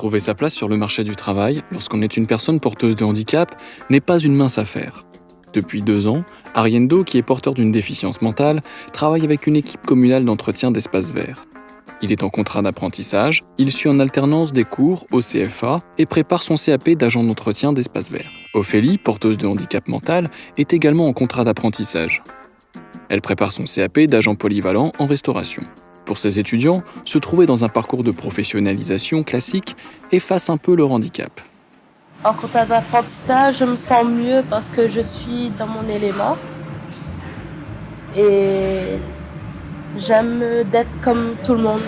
Trouver sa place sur le marché du travail, lorsqu'on est une personne porteuse de handicap, n'est pas une mince affaire. Depuis 2 ans, Ariendo, qui est porteur d'une déficience mentale, travaille avec une équipe communale d'entretien d'espaces verts. Il est en contrat d'apprentissage, il suit en alternance des cours au CFA et prépare son CAP d'agent d'entretien d'espaces verts. Ophélie, porteuse de handicap mental, est également en contrat d'apprentissage. Elle prépare son CAP d'agent polyvalent en restauration. Pour ces étudiants, se trouver dans un parcours de professionnalisation classique efface un peu leur handicap. En contrat d'apprentissage, je me sens mieux parce que je suis dans mon élément. Et j'aime d'être comme tout le monde,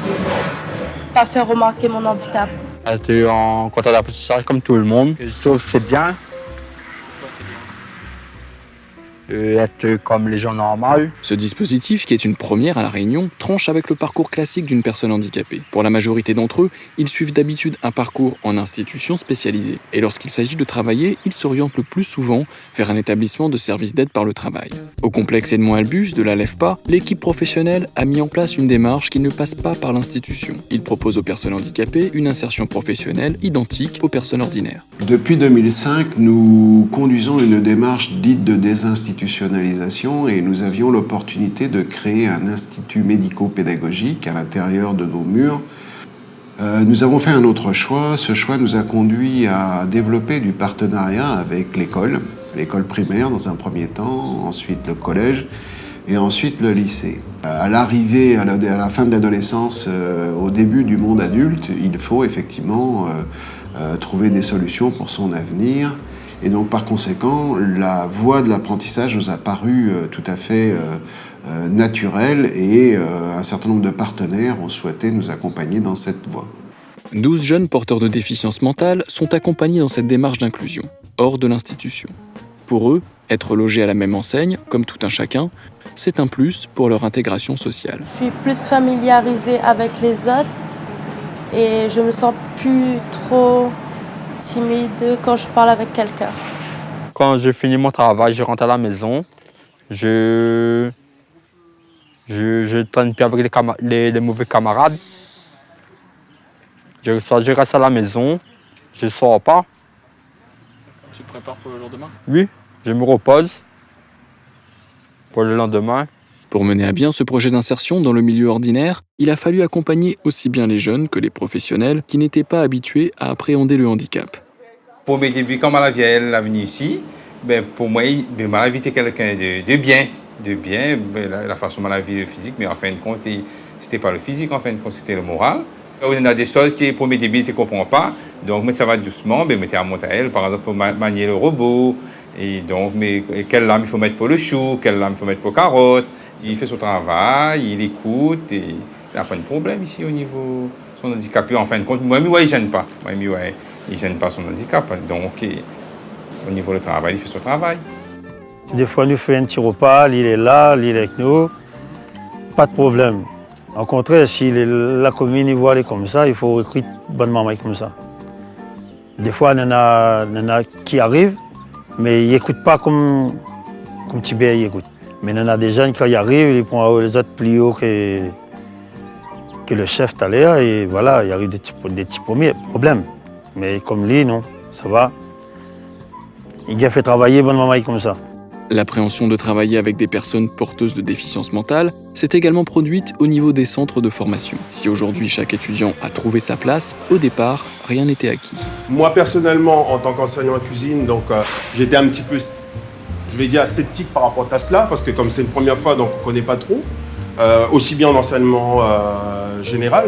pas faire remarquer mon handicap. Être en contrat d'apprentissage comme tout le monde, je trouve que c'est bien. Être comme les gens normaux. Ce dispositif, qui est une première à La Réunion, tranche avec le parcours classique d'une personne handicapée. Pour la majorité d'entre eux, ils suivent d'habitude un parcours en institution spécialisée. Et lorsqu'il s'agit de travailler, ils s'orientent le plus souvent vers un établissement de service d'aide par le travail. Au complexe Edmond Albus de la LEFPA, l'équipe professionnelle a mis en place une démarche qui ne passe pas par l'institution. Il propose aux personnes handicapées une insertion professionnelle identique aux personnes ordinaires. Depuis 2005, nous conduisons une démarche dite de désinstitutionnalisation et nous avions l'opportunité de créer un institut médico-pédagogique à l'intérieur de nos murs. Nous avons fait un autre choix. Ce choix nous a conduit à développer du partenariat avec l'école primaire dans un premier temps, ensuite le collège et ensuite le lycée. À l'arrivée, à la fin de l'adolescence, au début du monde adulte, il faut effectivement trouver des solutions pour son avenir. Et donc, par conséquent, la voie de l'apprentissage nous a paru tout à fait naturelle et un certain nombre de partenaires ont souhaité nous accompagner dans cette voie. 12 jeunes porteurs de déficience mentale sont accompagnés dans cette démarche d'inclusion, hors de l'institution. Pour eux, être logés à la même enseigne, comme tout un chacun, c'est un plus pour leur intégration sociale. Je suis plus familiarisée avec les autres et je me sens plus trop timide quand je parle avec quelqu'un. Quand je finis mon travail, je rentre à la maison. Je traîne plus avec les mauvais camarades. Je reste à la maison. Je ne sors pas. Tu te prépares pour le lendemain ? Oui, je me repose pour le lendemain. Pour mener à bien ce projet d'insertion dans le milieu ordinaire, il a fallu accompagner aussi bien les jeunes que les professionnels qui n'étaient pas habitués à appréhender le handicap. Pour mes débuts, quand Malavi elle est venue ici, pour moi, Malavi était quelqu'un de bien. La façon Malavi est physique, mais en fin de compte, ce n'était pas le physique, en fin de compte, c'était le moral. On a des choses qui, pour mes débuts, tu ne comprends pas. Donc, mais ça va doucement, mais tu à monter à elle, par exemple, pour manier le robot. Et donc, mais quelle lame il faut mettre pour le chou, quelle lame il faut mettre pour carotte. Il fait son travail, il écoute, et il n'y a pas de problème ici au niveau de son handicap. Et en fin de compte, moi, il ne gêne pas. Il ne gêne pas son handicap. Donc, au niveau du travail, il fait son travail. Des fois, nous faisons un petit repas, il est là, il est avec nous. Pas de problème. Au contraire, si la commune voit aller comme ça, il faut recruter bonne maman comme ça. Des fois, il y en a qui arrivent, mais ils n'écoutent pas comme Tibet écoute. Mais il y en a des jeunes qui arrivent, ils prennent les autres plus haut que le chef tout à l'heure, et voilà, il arrive des petits premiers problèmes. Mais comme lui, non, ça va. Il a fait travailler bonne maman comme ça. L'appréhension de travailler avec des personnes porteuses de déficience mentale s'est également produite au niveau des centres de formation. Si aujourd'hui chaque étudiant a trouvé sa place, au départ, rien n'était acquis. Moi personnellement, en tant qu'enseignant en cuisine, j'étais un petit peu, je vais dire, sceptique par rapport à cela, parce que comme c'est une première fois, donc on ne connaît pas trop, aussi bien en enseignement général.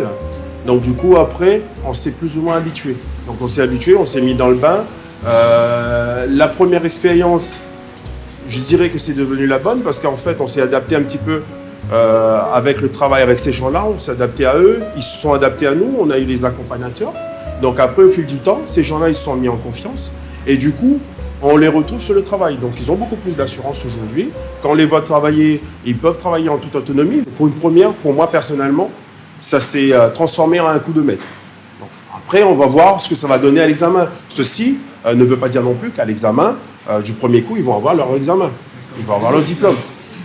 Donc du coup, après, on s'est plus ou moins habitué. Donc on s'est habitué, on s'est mis dans le bain. La première expérience, je dirais que c'est devenu la bonne parce qu'en fait, on s'est adapté un petit peu avec le travail avec ces gens-là. On s'est adapté à eux, ils se sont adaptés à nous, on a eu les accompagnateurs. Donc après, au fil du temps, ces gens-là, ils se sont mis en confiance. Et du coup, on les retrouve sur le travail. Donc ils ont beaucoup plus d'assurance aujourd'hui. Quand on les voit travailler, ils peuvent travailler en toute autonomie. Pour une première, pour moi personnellement, ça s'est transformé en un coup de maître. Donc, après, on va voir ce que ça va donner à l'examen. Ceci ne veut pas dire non plus qu'à l'examen, du premier coup, ils vont avoir leur examen. Ils vont avoir leur diplôme,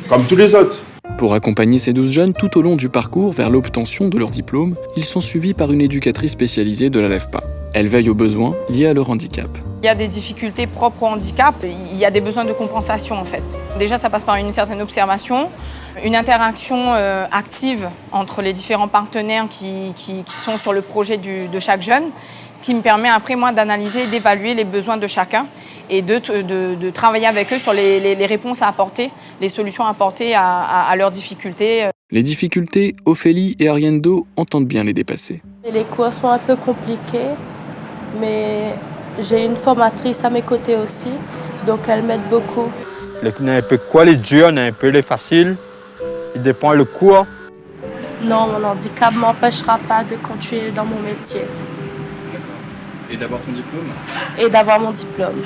comme tous les autres. Pour accompagner ces 12 jeunes tout au long du parcours vers l'obtention de leur diplôme, ils sont suivis par une éducatrice spécialisée de la LEFPA. Elle veille aux besoins liés à leur handicap. Il y a des difficultés propres au handicap, il y a des besoins de compensation en fait. Déjà, ça passe par une certaine observation, une interaction active entre les différents partenaires qui sont sur le projet de chaque jeune, ce qui me permet après moi d'analyser, d'évaluer les besoins de chacun et de travailler avec eux sur les réponses à apporter, les solutions à apporter à leurs difficultés. Les difficultés, Ophélie et Ariendo entendent bien les dépasser. Et les cours sont un peu compliqués, mais j'ai une formatrice à mes côtés aussi, donc elle m'aide beaucoup. Il y a un peu quoi les durs, il y a un peu les faciles. Il dépend le cours. Non, mon handicap ne m'empêchera pas de continuer dans mon métier. Et d'avoir ton diplôme ? Et d'avoir mon diplôme.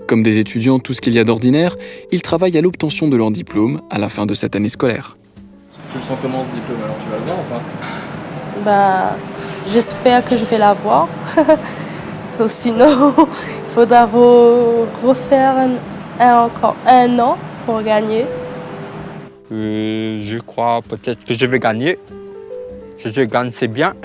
Comme des étudiants, tout ce qu'il y a d'ordinaire, ils travaillent à l'obtention de leur diplôme à la fin de cette année scolaire. Tu le sens comment ce diplôme alors, tu vas le voir ou pas? Bah, j'espère que je vais l'avoir. Ou sinon, il faudra refaire encore un an pour gagner. Je crois peut-être que je vais gagner. Si je gagne, c'est bien.